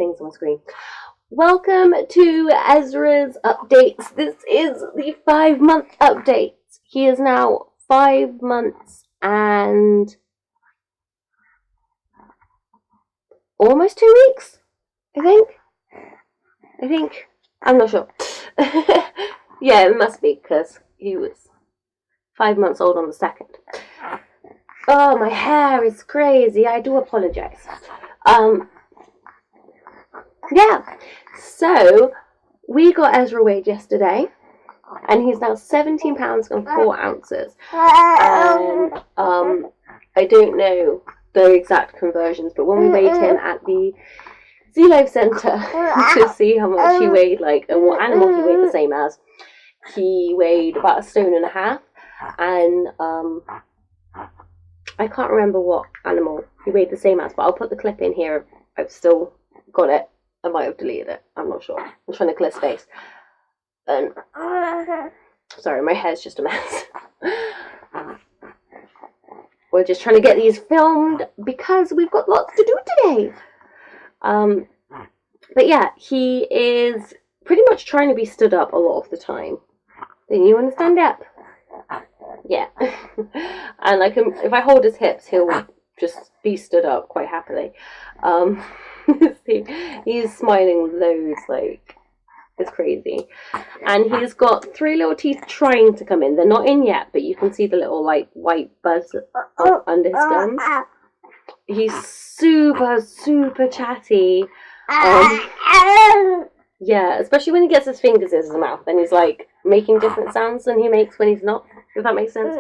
things on my screen. Welcome to Ezra's Updates. This is the 5-month update. He is now 5 months and almost 2 weeks, I think. I'm not sure. Yeah, it must be because he was 5 months old on the 2nd. Oh, my hair is crazy. I do apologize. Yeah, so we got Ezra weighed yesterday, and he's now 17 pounds and 4 ounces. And I don't know the exact conversions, but when we weighed him at the Sea Life Centre to see how much he weighed, and what animal he weighed the same as, he weighed about 1.5 stones, and I can't remember what animal he weighed the same as, but I'll put the clip in here. I've still got it. I might have deleted it. I'm not sure. I'm trying to clear space. And sorry, my hair's just a mess. We're just trying to get these filmed because we've got lots to do today. But yeah, he is pretty much trying to be stood up a lot of the time. Then you want to stand up? Yeah. And if I hold his hips, he'll just be stood up quite happily. He's smiling loads, it's crazy. And he's got 3 little teeth trying to come in. They're not in yet, but you can see the little white buzz under his gums. He's super, super chatty. Yeah, especially when he gets his fingers in his mouth, and he's making different sounds than he makes when he's not, if that makes sense.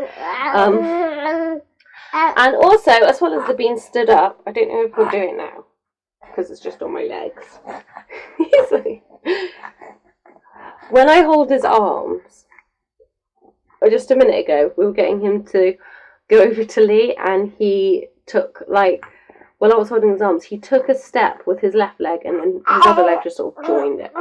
And also, as well as the being stood up, I don't know if we'll do it now, because it's just on my legs. When I hold his arms, or just a minute ago, we were getting him to go over to Lee, and he took, while I was holding his arms, he took a step with his left leg, and then his other leg just sort of joined it.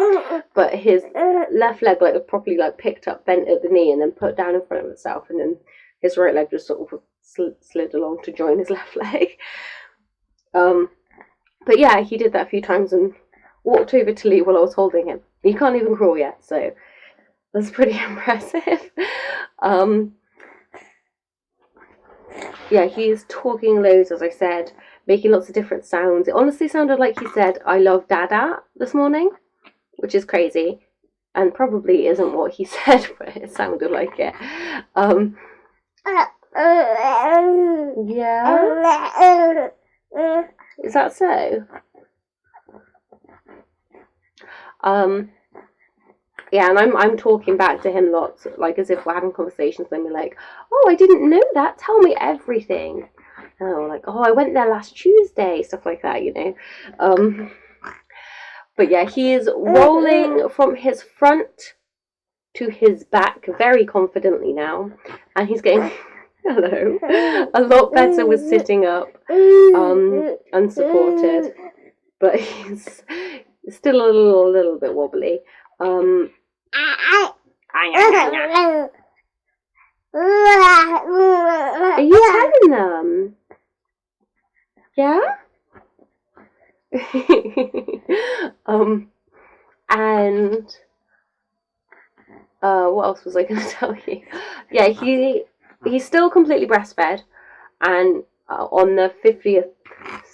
But his left leg, properly, picked up, bent at the knee, and then put down in front of itself, and then his right leg just sort of slid along to join his left leg. But yeah, he did that a few times and walked over to Lee while I was holding him. He can't even crawl yet, so that's pretty impressive. Yeah, he's talking loads, as I said, making lots of different sounds. It honestly sounded like he said, "I love Dada" this morning, which is crazy, and probably isn't what he said, but it sounded like it. Yeah. Is that so? Yeah, and I'm talking back to him lots, as if we're having conversations, and we're "Oh, I didn't know that. Tell me everything." Oh, "Oh, I went there last Tuesday," stuff like that, But yeah, he is rolling from his front to his back very confidently now, and he's getting a lot better with sitting up, unsupported, but he's still a little bit wobbly. Are you tagging them? Yeah? And what else was I going to tell you? Yeah, he's still completely breastfed, and on the 50th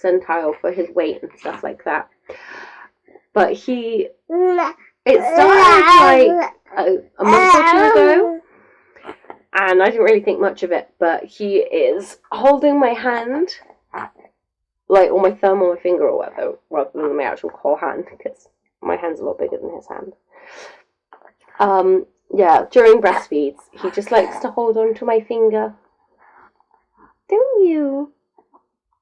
centile for his weight and stuff like that. But it started a month or 2 ago, and I didn't really think much of it, but he is holding my hand, on my thumb or my finger or whatever, rather than my actual whole hand, because my hand's a lot bigger than his hand. Yeah, during breastfeeds, he just likes to hold on to my finger. Don't you?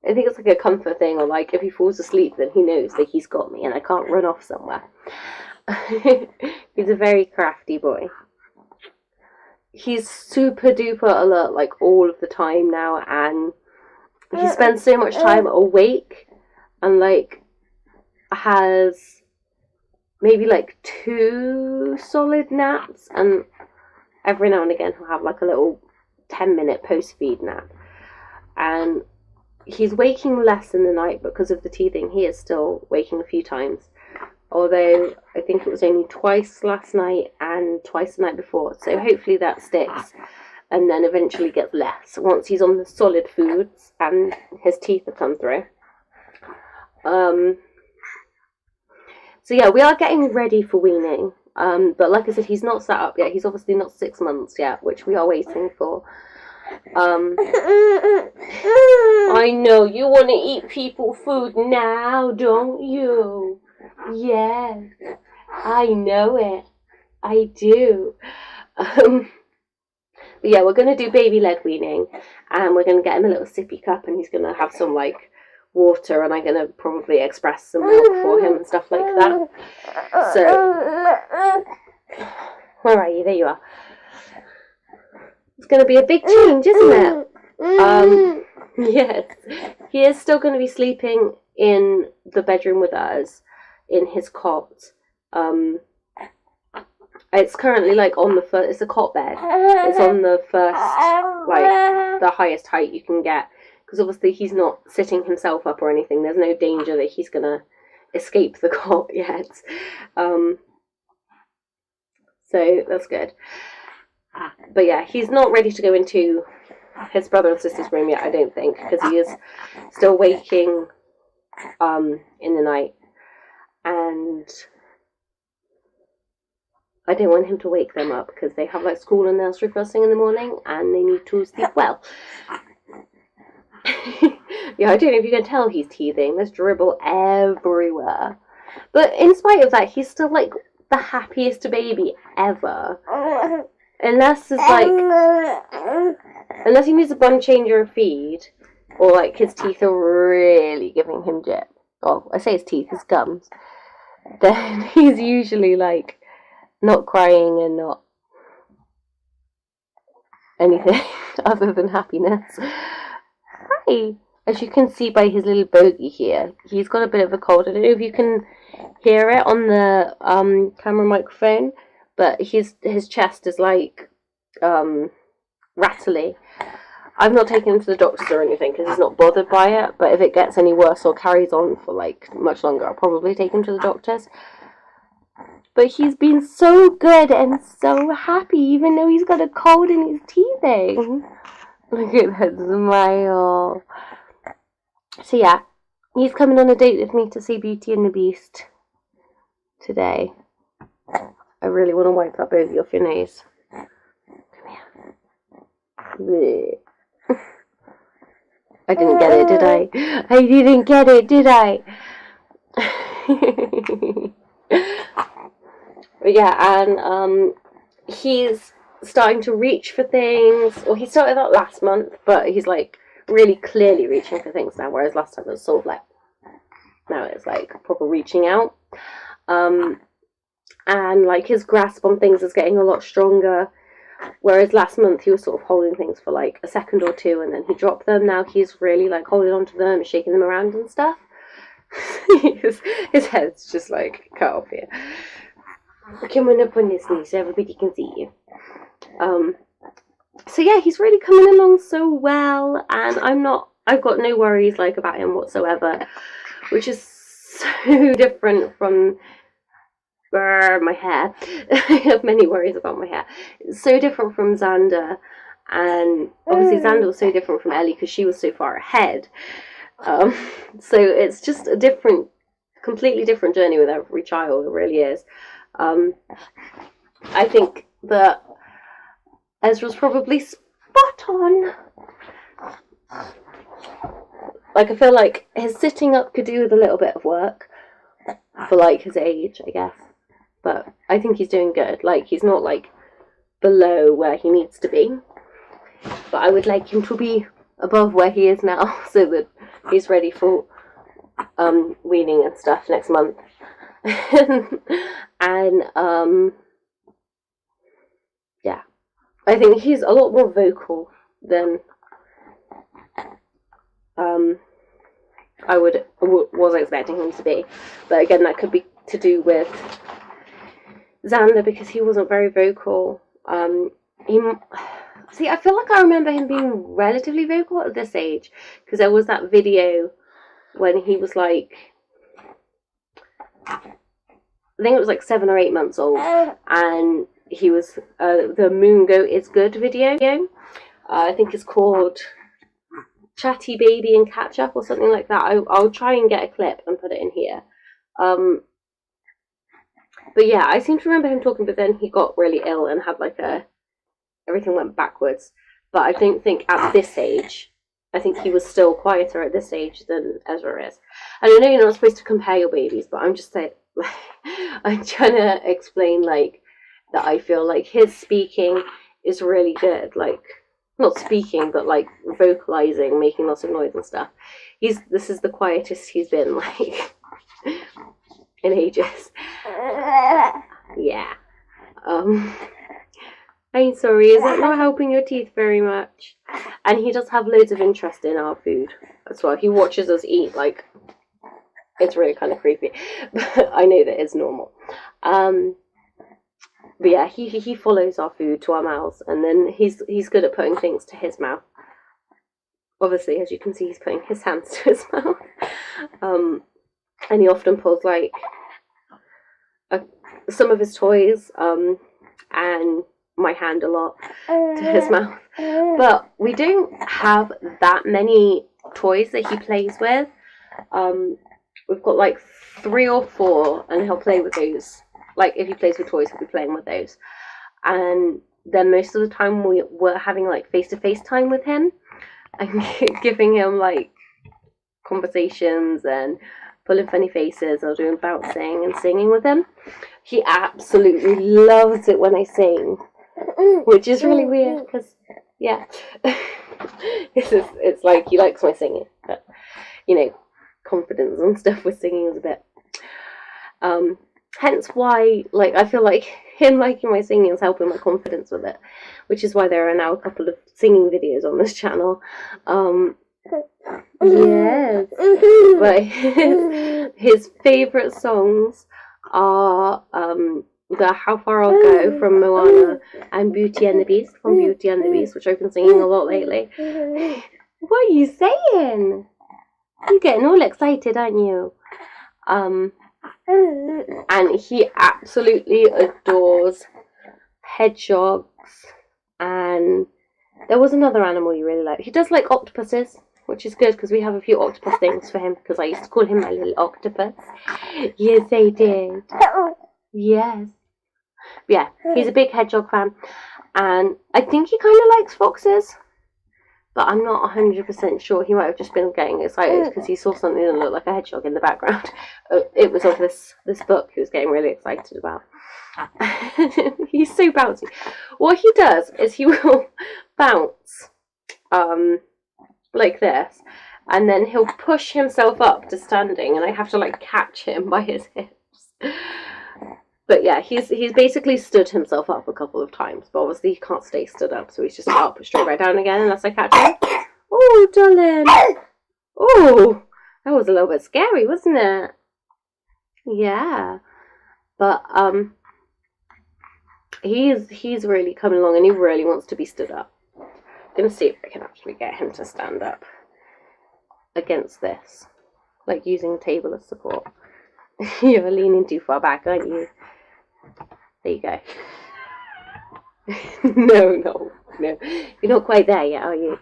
I think it's a comfort thing, or if he falls asleep, then he knows that he's got me and I can't run off somewhere. He's a very crafty boy. He's super duper alert, all of the time now, and he spends so much time awake, and has maybe 2 solid naps, and every now and again he'll have a little 10-minute post-feed nap. And he's waking less in the night because of the teething. He is still waking a few times, although I think it was only twice last night and twice the night before, so hopefully that sticks and then eventually gets less once he's on the solid foods and his teeth have come through. So yeah, we are getting ready for weaning, but like I said, he's not sat up yet. He's obviously not 6 months yet, which we are waiting for. I know you want to eat people food now, don't you? Yes, I know it. I do. But yeah, we're going to do baby-led weaning, and we're going to get him a little sippy cup, and he's going to have some, like, water, and I'm going to probably express some milk for him and stuff like that. So, where are you? There you are. It's going to be a big change, isn't it? Yes. He is still going to be sleeping in the bedroom with us, in his cot. It's currently, like, on the first, it's a cot bed. It's on the first, like, the highest height you can get. Because obviously he's not sitting himself up or anything. There's no danger that he's going to escape the cot yet. So that's good. But yeah, he's not ready to go into his brother and sister's room yet, I don't think. Because he is still waking in the night. And I don't want him to wake them up because they have like school and nursery first thing in the morning and they need to sleep well. Yeah, I don't know if you can tell he's teething. There's dribble everywhere. But in spite of that, he's still like the happiest baby ever. Unless it's like, unless he needs a bun change or a feed, or like his teeth are really giving him jip. Oh, I say his teeth, his gums. Then he's usually like not crying and not anything other than happiness. Hi! As you can see by his little bogey here, he's got a bit of a cold. I don't know if you can hear it on the camera microphone, but his chest is like rattly. I've not taken him to the doctors or anything because he's not bothered by it, but if it gets any worse or carries on for like much longer, I'll probably take him to the doctors. But he's been so good and so happy, even though he's got a cold and he's teething. Look at that smile. So yeah, he's coming on a date with me to see Beauty and the Beast today. I really want to wipe that bogey off your nose. Come here. I didn't get it, did I? I didn't get it, did I? But yeah, and he's starting to reach for things. Well, he started that last month, but he's like really clearly reaching for things now, whereas last time it was sort of like, now it's like proper reaching out. And like his grasp on things is getting a lot stronger, whereas last month he was sort of holding things for like a second or two and then he dropped them. Now he's really like holding onto them and shaking them around and stuff. his head's just like cut off here. Come on up on his knee so everybody can see you. So yeah, he's really coming along so well, and I've got no worries like about him whatsoever, which is so different from my hair. I have many worries about my hair. It's so different from Xander, and obviously Xander was so different from Ellie because she was so far ahead. So it's just a different, completely different journey with every child. It really is. I think that Ezra's probably spot on. Like, I feel like his sitting up could do with a little bit of work for, like, his age, I guess. But I think he's doing good. Like, he's not, like, below where he needs to be. But I would like him to be above where he is now so that he's ready for weaning and stuff next month. And, yeah. I think he's a lot more vocal than I was expecting him to be. But again, that could be to do with Xander because he wasn't very vocal. See, I feel like I remember him being relatively vocal at this age, because there was that video when he was like, I think it was like 7 or 8 months old, and he was the Moon Goat is Good video. I think it's called Chatty Baby and Catch Up or something like that. I'll try and get a clip and put it in here. But yeah, I seem to remember him talking, but then he got really ill and had like everything went backwards. But I don't think at this age, I think he was still quieter at this age than Ezra is. And I know you're not supposed to compare your babies, but I'm just saying, I'm trying to explain like that I feel like his speaking is really good. Like, not speaking, but like vocalizing, making lots of noise and stuff. This is the quietest he's been like in ages. Yeah. I'm sorry, is that not helping your teeth very much? And he does have loads of interest in our food as well. He watches us eat, like, it's really kind of creepy. But I know that it's normal. But yeah, he follows our food to our mouths, and then he's good at putting things to his mouth. Obviously, as you can see, he's putting his hands to his mouth. And he often pulls, like, some of his toys, and my hand a lot to his mouth. But we don't have that many toys that he plays with. We've got like 3 or 4, and he'll play with those. Like, if he plays with toys, he'll be playing with those. And then most of the time we're having like face-to-face time with him and giving him like conversations and pulling funny faces or doing bouncing and singing with him. He absolutely loves it when I sing, which is really weird because, yeah, it's like he likes my singing, but, you know, confidence and stuff with singing is a bit, hence why, like, I feel like him liking my singing is helping my confidence with it, which is why there are now a couple of singing videos on this channel. Yes, but his favourite songs are the How Far I'll Go from Moana and Beauty and the Beast from Beauty and the Beast, which I've been singing a lot lately. What are you saying? You're getting all excited, aren't you? And he absolutely adores hedgehogs, and there was another animal he really liked. He does like octopuses, which is good because we have a few octopus things for him because I used to call him my little octopus. Yes, I did. Yes. Yeah, he's a big hedgehog fan, and I think he kind of likes foxes, but I'm not 100% sure. He might have just been getting excited because he saw something that looked like a hedgehog in the background. It was of this book he was getting really excited about. He's so bouncy. What he does is he will bounce like this, and then he'll push himself up to standing, and I have to like catch him by his hips. But yeah, he's basically stood himself up a couple of times, but obviously he can't stay stood up, so he's just up straight right down again unless I catch him. Oh, darling. Oh, that was a little bit scary, wasn't it? Yeah. But he's really coming along, and he really wants to be stood up. I'm gonna see if I can actually get him to stand up against this, like using a table as support. You're leaning too far back, aren't you? There you go. No. You're not quite there yet, are you?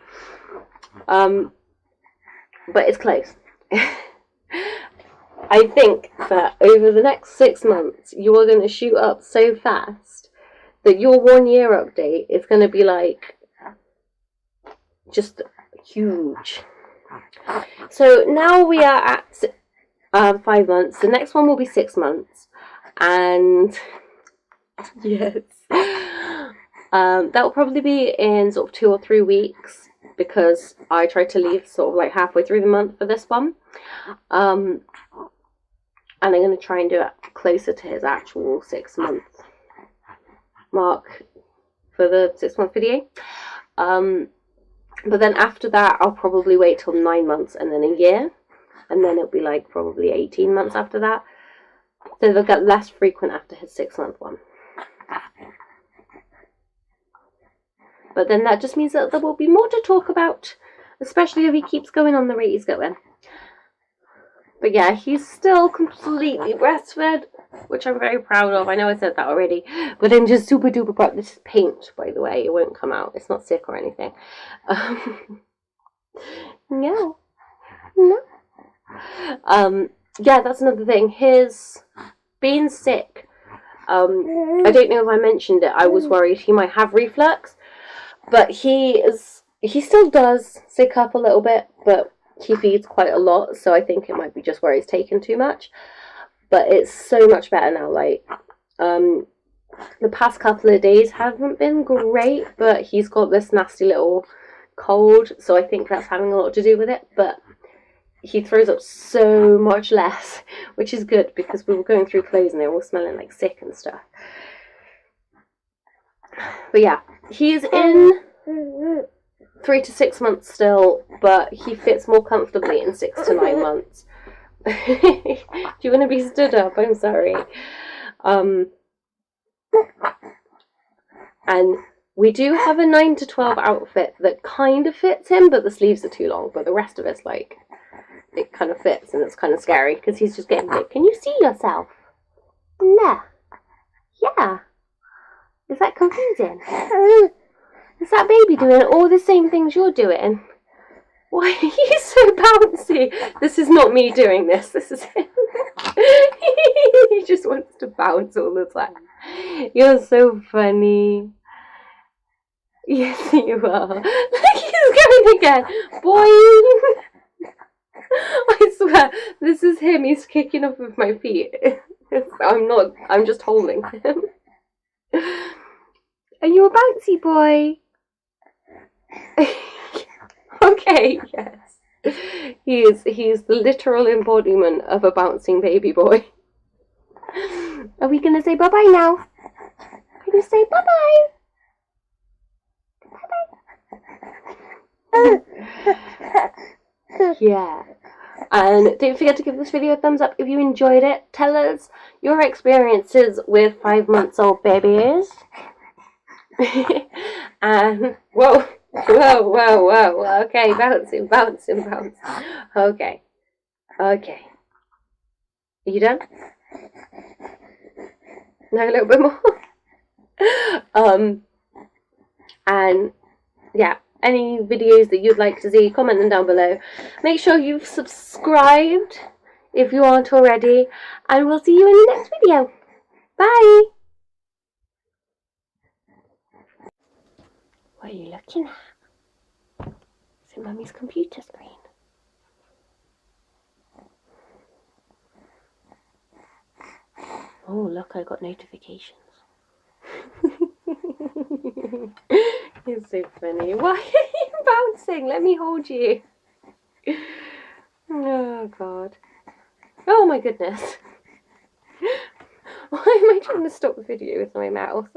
But it's close. I think that over the next 6 months, you are going to shoot up so fast that your 1 year update is going to be like just huge. So now we are at 5 months. The next one will be 6 months, and yes, that will probably be in sort of 2 or 3 weeks because I tried to leave sort of like halfway through the month for this one, and I'm going to try and do it closer to his actual 6 month mark for the 6 month video. But then after that, I'll probably wait till 9 months and then a year. And then it'll be like probably 18 months after that. So they'll get less frequent after his 6 month one. But then that just means that there will be more to talk about, especially if he keeps going on the rate he's going. But yeah, he's still completely breastfed, which I'm very proud of. I know I said that already, but I'm just super duper proud. This is paint, by the way. It won't come out. It's not sick or anything. No. Yeah, that's another thing. His being sick. I don't know if I mentioned it. I was worried he might have reflux, but he still does sick up a little bit, but he feeds quite a lot, so I think it might be just where he's taken too much. But it's so much better now. Like, the past couple of days haven't been great, but he's got this nasty little cold, so I think that's having a lot to do with it. But he throws up so much less, which is good, because we were going through clothes and they were all smelling like sick and stuff. But yeah, he's in 3 to 6 months still, but he fits more comfortably in 6 to 9 months. Do you want to be stood up? I'm sorry. And we do have a 9 to 12 outfit that kind of fits him, but the sleeves are too long. But the rest of it's like, it kind of fits, and it's kind of scary because he's just getting big. Can you see yourself? No. Yeah. Is that confusing? Is that baby doing all the same things you're doing? Why are you so bouncy? This is not me doing this. This is him. He just wants to bounce all the time. You're so funny. Yes, you are. He's going again. Boy. I swear, this is him. He's kicking off with my feet. I'm just holding him. Are you a bouncy boy? Okay, yes. He's the literal embodiment of a bouncing baby boy. Are we gonna say bye-bye now? Can you say bye-bye? Bye-bye. Yeah. And don't forget to give this video a thumbs up if you enjoyed it. Tell us your experiences with 5-month-old babies. And whoa. Okay, bouncing. Okay. Are you done? No, a little bit more. And yeah, any videos that you'd like to see, comment them down below. Make sure you've subscribed if you aren't already, and we'll see you in the next video. Bye. What are you looking at? Is it Mummy's computer screen? Oh, look, I got notifications. You're so funny. Why are you bouncing? Let me hold you. Oh, God. Oh, my goodness. Why am I trying to stop the video with my mouse?